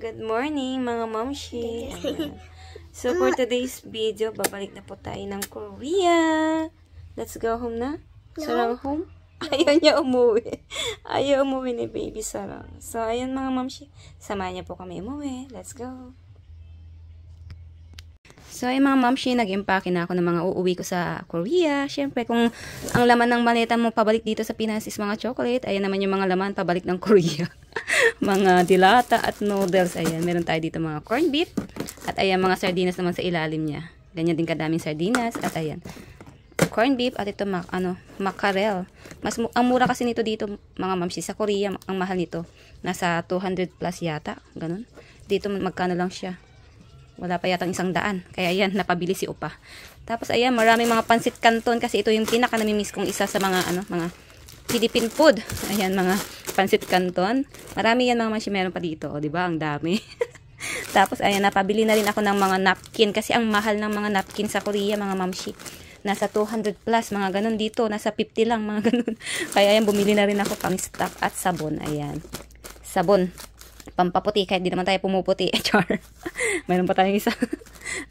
Good morning mga mamshi. So for today's video, babalik na po tayo ng Korea. Let's go home na. Sarang home. Ayaw niya umuwi. Ayaw umuwi ni baby Sarang. So ayun mga mamshi, samahan niya po kami umuwi. Let's go. So ayun mga mamshi, nag-impake na ako ng mga uuwi ko sa Korea. Siyempre kung ang laman ng maleta mo pabalik dito sa Pinas is mga chocolate, ayan naman yung mga laman pabalik ng Korea. Mga dilata at noodles. Ayan, meron tayo dito mga corned beef. At ayan, mga sardinas naman sa ilalim niya. Ganyan din kadaming sardinas. At ayan, corned beef. At ito, mackerel. Ang mura kasi nito dito, mga mamsi. Sa Korea, ang mahal nito. Nasa 200 plus yata. Ganun. Dito, magkano lang siya. Wala pa yata 100. Kaya ayan, napabili si Opa. Tapos ayan, maraming mga pansit canton. Kasi ito yung pinaka-namimiss kong isa sa mga, mga Philippine food. Ayan, mga pansit canton. Marami yan mga mamsi, meron pa dito. O, diba? Ang dami. Tapos, ayan, napabili na rin ako ng mga napkin. Kasi ang mahal ng mga napkin sa Korea, mga mamsi. Nasa 200 plus, mga ganun dito. Nasa 50 lang, mga ganun. Kaya, ayan, bumili na rin ako pang stock at sabon. Ayan. Sabon. Pampaputi. Kahit di naman tayo pumuputi. Char. Mayroon pa tayong isa.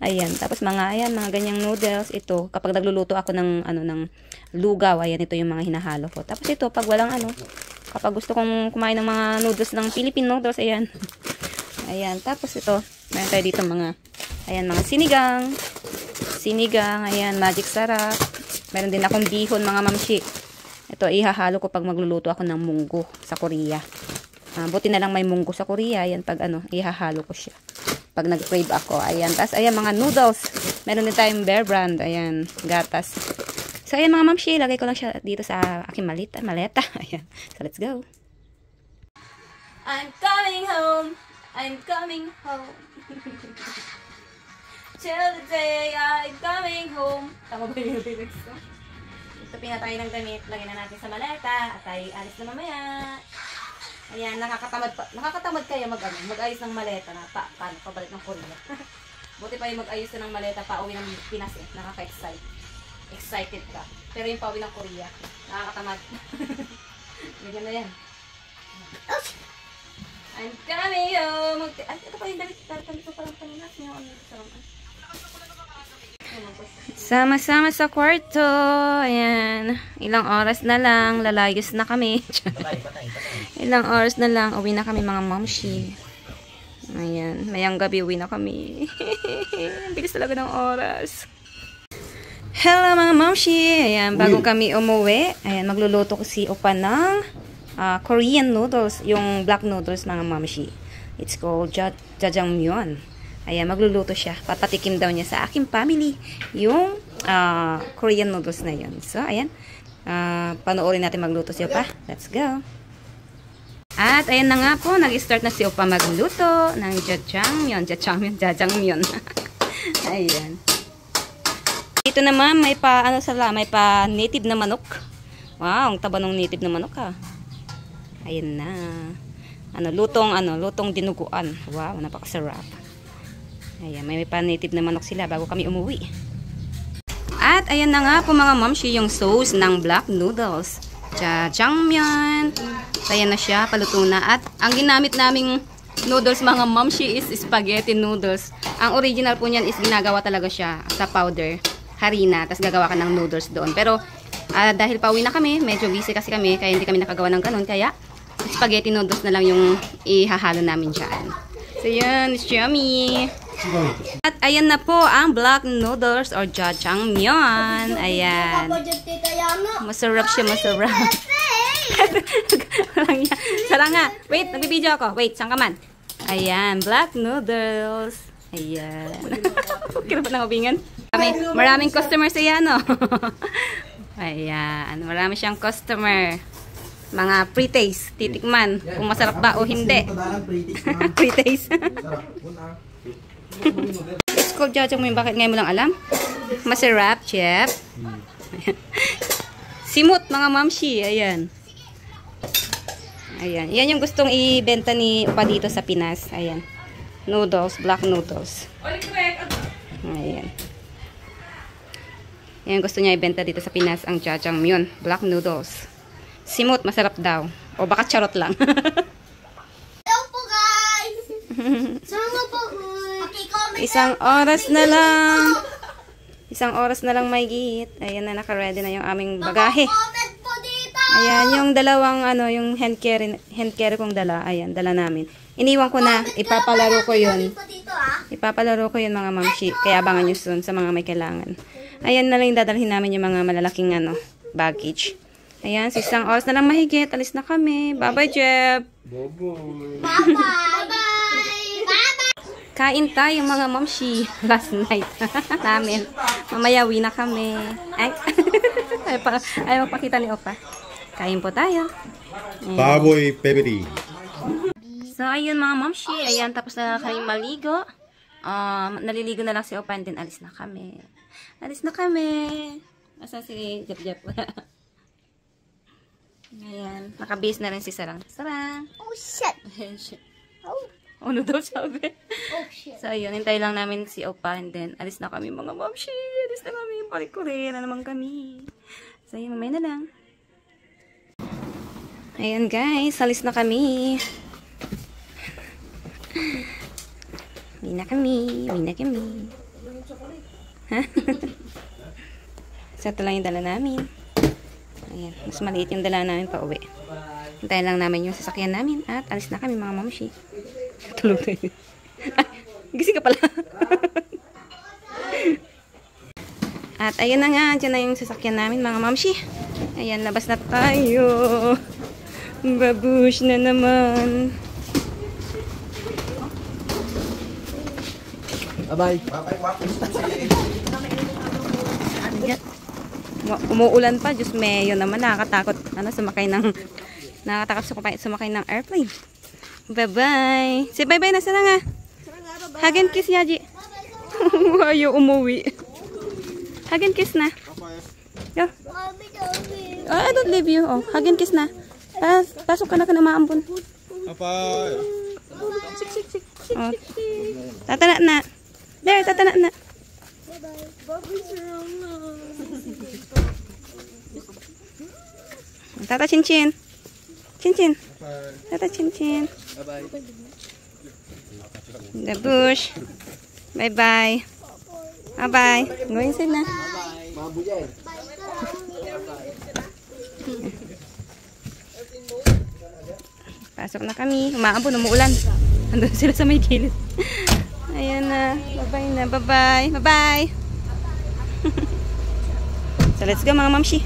Ayan. Tapos, ayan, mga ganyang noodles. Ito, kapag nagluluto ako ng, ng lugaw, ayan, ito yung mga hinahalo ko. Tapos ito, pag walang kapag gusto kong kumain ng mga noodles ng Philippine noodles, ayan. Ayan, tapos ito, meron tayo dito mga, ayan, mga sinigang, ayan, magic sarap. Meron din akong bihon, mga mamshi. Ito, ihahalo ko pag magluluto ako ng munggo sa Korea. Buti na lang may munggo sa Korea, ayan, pag ihahalo ko siya. Pag nag-crave ako, ayan. Tapos, ayan, mga noodles. Meron din tayong Bear Brand, ayan, gatas. So, ayan mga mamshi, lagay ko lang siya dito sa aking maleta. Ayan. So, let's go. I'm coming home. I'm coming home. Till the day I'm coming home. Tama ba yung lyrics ko? Ito pinatay ng damit. Lagyan na natin sa maleta. At tayo alis na mamaya. Ayan, nakakatamad kaya mag-ayos ng maleta na paano pabalik ng Korea. Buti pa yung mag-ayos na ng maleta pa uwi ng Pinas eh. Nakaka-excite. Excited ka. Pero yung pauwi ng Korea, nakakatamad. Bigyan na yan. I'm coming home. Ito pa yung damit. Ito pa lang paninas niyo. Sama-sama sa kwarto. Ayan. Ilang oras na lang. Lalayos na kami. Ilang oras na lang. Uwi na kami mga mamshi. Ayan. Mayang gabi uwi na kami. Bilis talaga ng oras. Hello mga mamshi! Ayan, bago kami umuwi, ayan, magluluto ko si Opa ng Korean noodles, yung black noodles mga mamshi. It's called jjajangmyeon. Ayan, magluluto siya. Papatikim daw niya sa aking family yung Korean noodles na yun. So, ayan, panoorin natin magluto si Opa. Let's go! At ayan na nga po, nag-start na si Opa magluto ng jjajangmyeon. Ayan. Dito naman may may pa native na manok. Wow, ang taba ng native na manok ha. Ayun na. Lutong dinuguan. Wow, napakasarap. Ayan, may pa native na manok sila bago kami umuwi. At ayan na nga po mga mamshi yung sauce ng black noodles. Jjajangmyeon. Ayan na siya, paluto na. At ang ginamit naming noodles mga mamshi is spaghetti noodles. Ang original po niyan is ginagawa talaga siya sa powder. Harina, tapos gagawa ka ng noodles doon. Pero, dahil pauwi na kami, medyo busy kasi kami, kaya hindi kami nakagawa ng ganun. Kaya, spaghetti noodles na lang yung ihahalo namin dyan. So, yun, it's yummy. At, ayan na po ang black noodles or jjajangmyeon. Ayan. Masarap siya, masarap. Sarang nga. Wait, nagbibideo ako. Wait, saan ka man? Ayan, black noodles. Ayan. Kira pa ng ubingan? Maraming customer siya, no? Ayan. Marami siyang customer. Mga pre-taste. Titikman. Kung masarap ba o hindi. Pre-taste. It's called jjajangmyeon. Bakit ngayon mo lang alam? Masarap, chef. Simut, mga mamshi. Ayan. Ayan. Yan yung gustong ibenta ni Opa dito sa Pinas. Ayan. Noodles. Black noodles. Ayan. Yan gusto niya ibenta dito sa Pinas ang jjajangmyeon, black noodles. Simut, masarap daw. O baka charot lang. Hello po guys! Isang oras na lang. Isang oras na lang may gihit. Ayan na, naka-ready na yung aming bagahe. Ayan, yung dalawang, yung hand carry kong dala. Ayan, dala namin. Iniwan ko na. Ipapalaro ko yun. Ipapalaro ko yun, mga mamshi. Kaya abangan nyo soon sa mga may kailangan. Ayan na lang yung dadalhin namin yung mga malalaking, baggage. Ayan, isang oras na lang mahigit. Alis na kami. Bye-bye, Jeb. Bye-bye. Bye-bye. Kain tayo mga mamshi. Last night namin. Mamaya uwi na kami. Ay, ayaw magpakita ni Opa. Kain po tayo. Baboy Peberi. So, ayun mga mamshi. Ayan, tapos na kami maligo. Naliligo na lang si Opa and then alis na kami. Alis na kami. Asa si Jep-Jep? Ayan. Nakabase na rin si Sarang. Sarang. Oh, shit. Oh. Ano daw sabi? Oh, shit. So, ayun. Hintay lang namin si Opa and then alis na kami mga mamshi. Alis na kami. Balik ko rin na naman kami. So, ayun. Mamaya na lang. Ayan guys. Alis na kami. Uwi na kami. Uwi na kami. Ha? So, ito lang yung dala namin. Ayan. Mas maliit yung dala namin pa uwi. Hintayin lang namin yung sasakyan namin. At alis na kami mga mamshi. Tulog na yun. Ay, gising ka pala. At ayun na nga. Diyan na yung sasakyan namin mga mamshi. Ayan, labas na tayo. Babush na naman. Bye-bye. Umuulan pa, Diyos mayo naman, nakakatakot sumakay ng airplane. Bye-bye. Say bye-bye na sana nga. Hug and kiss, Yaji. Ayaw umuwi. Hug and kiss na. Yo. I don't leave you. Oh, hug and kiss na. Pasok ka na maambon. Bye-bye. Oh. Tatana na. There, tatana na. Tata Chin-Chin. Chin-Chin. Tata Chin-Chin. Bye-bye. The bush. Bye-bye. Bye-bye. Go inside na. Mabuhay. Pasok na kami. Umaambon, umuulan. Andun sila sa may gilid. Ayan na. Bye-bye na. Bye-bye. Bye-bye. So, let's go mga mamshi.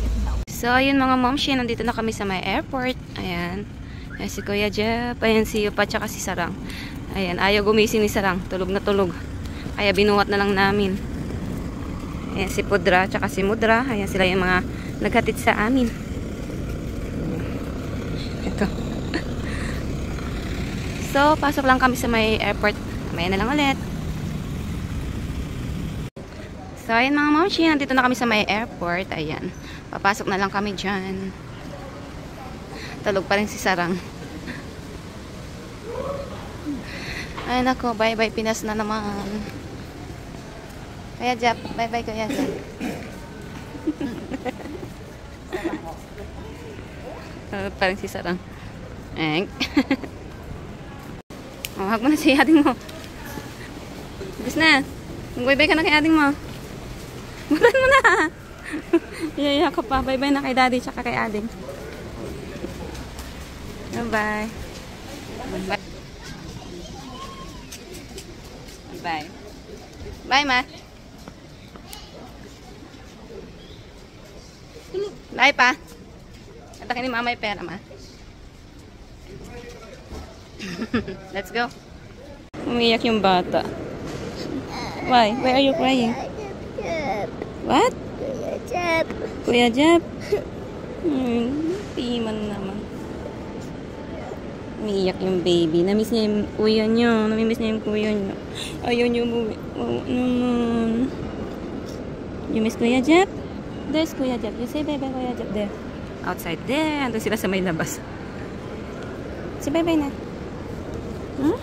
So, ayun mga momshi, nandito na kami sa may airport. Ayan. Ayan si Kuya Jep. Ayan si Yupa tsaka si Sarang. Ayan, ayaw gumising ni Sarang. Tulog na tulog. Kaya binuhat na lang namin. Ayan si Pudra tsaka si Mudra. Ayan sila yung mga naghatid sa amin. Ito. So, pasok lang kami sa may airport. Mamaya na lang ulit. So, ayun mga momshi, nandito na kami sa may airport. Ayan. Papasok na lang kami dyan. Tulog pa rin si Sarang. Ay nako, bye-bye Pinas na naman. Kaya Jap, bye-bye Kuya Jap. Tulog pa rin si Sarang. Oh, hug mo na si ading mo. Bis na. Mag-bye-bye ka na kay ading mo. Muran mo na. Iya ka pa. Bye-bye na kay daddy tsaka kay ading. Bye-bye. Bye. Bye. Bye, ma. Bye, pa. Atakin ni mama yung pera, ma. Let's go. Umiyak yung bata. Why? Why are you crying? What? Kuya Jep. Piman naman. Umiiyak yung baby. Namiss niya yung kuya niya. Namimiss niya yung kuya niya. Ayaw niya umuwi. Oh, naman. You miss Kuya Jep? There's Kuya Jep. You say bye-bye Kuya Jep there. Outside there. Andun sila sa may labas. Say bye-bye na. Hmm?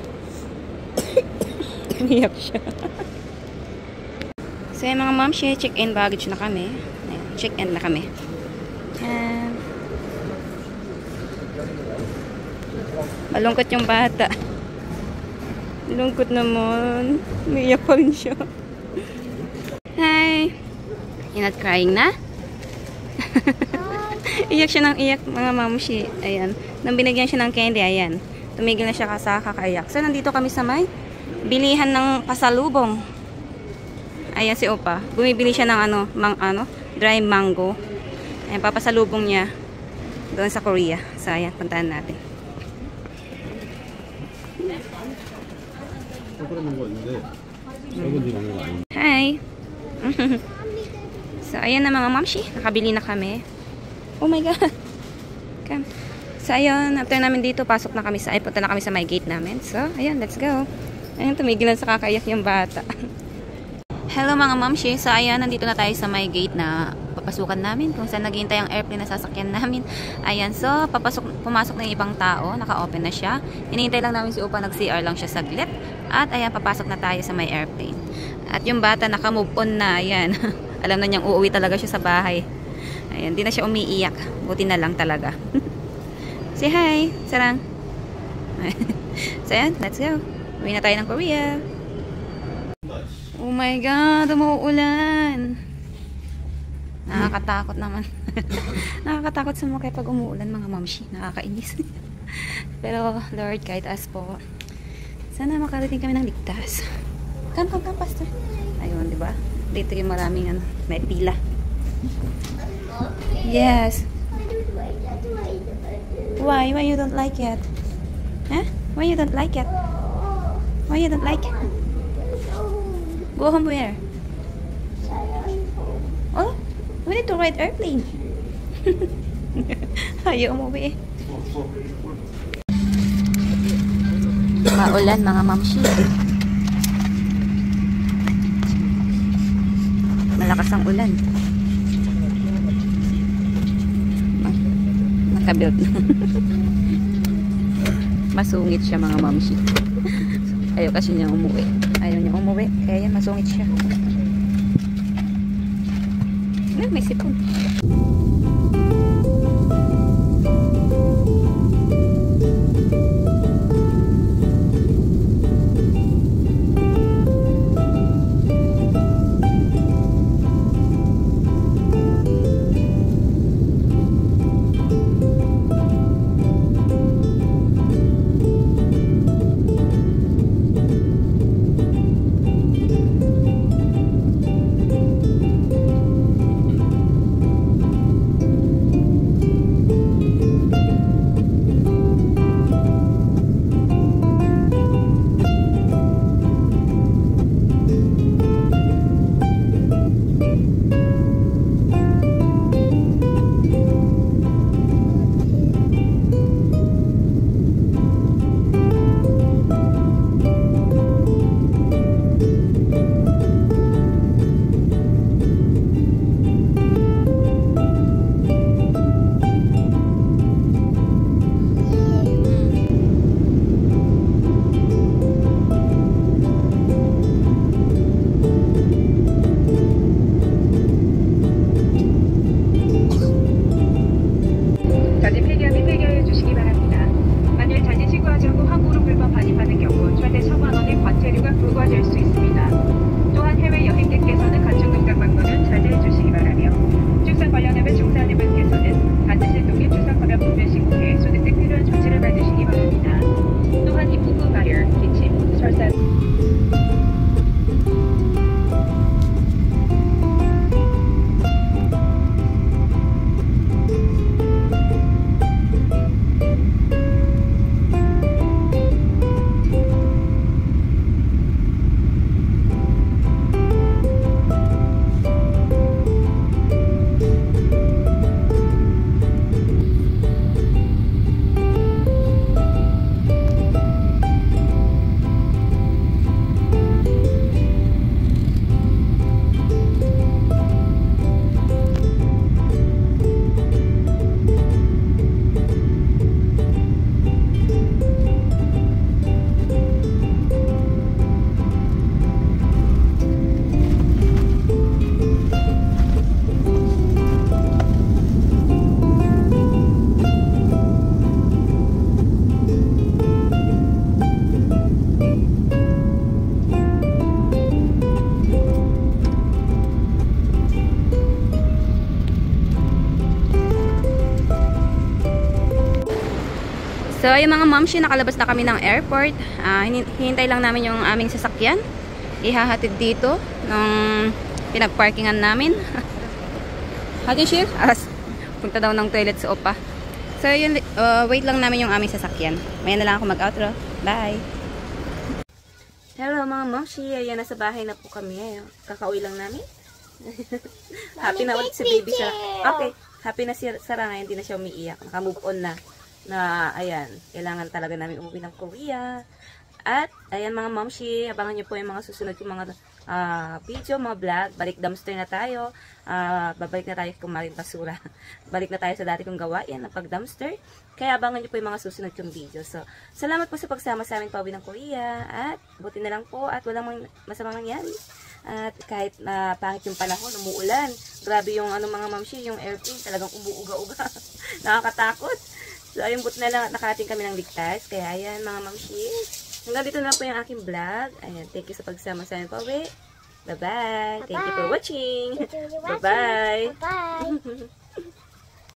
Umiiyak siya. So, yung mga momshi, check-in baggage na kami. Ayan, check-in na kami. Ayan. Malungkot yung bata. Lungkot naman. Umiiyak pa rin siya. Hi! You're not crying na? Iyak siya ng iyak, mga mamshi. Ayan. Nang binigyan siya ng candy, ayan. Tumigil na siya sa kakaiyak. So, nandito kami sa may bilihan ng pasalubong. Ayan si Opa. Bumibili siya ng dry mango. Ayan, papasalubong niya doon sa Korea. So, ayan, puntahan natin. Hi! So, ayan na mga mamshi. Nakabili na kami. Oh my God! Come. So, ayun. After namin dito, pasok na kami punta na kami sa my gate namin. So, ayan. Let's go. Ayun, tumigilan sa kakaiyak yung bata. Hello mga mamshi. So, ayan. Nandito na tayo sa my gate na papasukan namin. Kung saan naghihintay ang airplane na sasakyan namin. Ayan. So, pumasok na yung ibang tao. Naka-open na siya. Hinihintay lang namin si Upa. Nag-CR lang siya saglit. At, ayan. Papasok na tayo sa my airplane. At yung bata, naka-move on na. Ayan. Alam na niyang uuwi talaga siya sa bahay. Ayan, di na siya umiiyak. Buti na lang talaga. Say hi, sarang. So, ayan, let's go. Uwi na tayo ng Korea. Oh my God, umuulan. Nakakatakot naman. Nakakatakot sa mga pag umuulan, mga mamshi. Nakakainis. Pero, Lord, guide us po. Sana makarating kami ng ligtas. Come, pastor. Ayun, di ba? Dito yung maraming may pila. Yes. Why? Why you don't like it? Huh? Why you don't like it? Why you don't like it? Go home where? Oh, we need to ride airplane. Ayaw umuwi. Maulan mga mamshi. Malakas ang ulan. Nakabuild na. Masungit siya mga mamshi. Ayaw kasi niya umuwi. Ayaw niya umuwi. Kaya masungit siya. May sipon. yung mga momshi, nakalabas na kami ng airport. Hinintay lang namin yung aming sasakyan. Ihahatid dito nung pinagparkingan namin. Hati share? Punta daw ng toilet sa Opa. So, yun, wait lang namin yung aming sasakyan. Maya na lang ako mag-outro. Bye! Hello mga momshi. Ayan, nasa bahay na po kami. Kakauwi lang namin. Happy na ulit si baby Sarah. Okay. Happy na si Sarah ngayon. Hindi na siya umiiyak. Naka-move on na. Ayan, kailangan talaga namin umuwi ng Korea. At, ayan mga momshi, abangan nyo po yung mga susunod kong mga video, mga vlog. Balik dumpster na tayo. Babalik na tayo kung maring basura. Balik na tayo sa dati kong gawain, na pag-dumpster. Kaya abangan nyo po yung mga susunod kong video. So, salamat po sa pagsama sa amin pauwi ng Korea. At, buti na lang po at walang masamang nangyari. At kahit na pangit yung panahon, umuulan. Grabe yung mga momshi, yung airplane talagang umuuga-uga. Nakakatakot. So, ayun, buti na lang at nakarating kami ng ligtas. Kaya ayan, mga momshi. Hanggang dito na po yung aking vlog. Ayan, thank you sa pagsama sa amin pauwi. Bye-bye. Thank you for watching. Bye-bye. Bye-bye.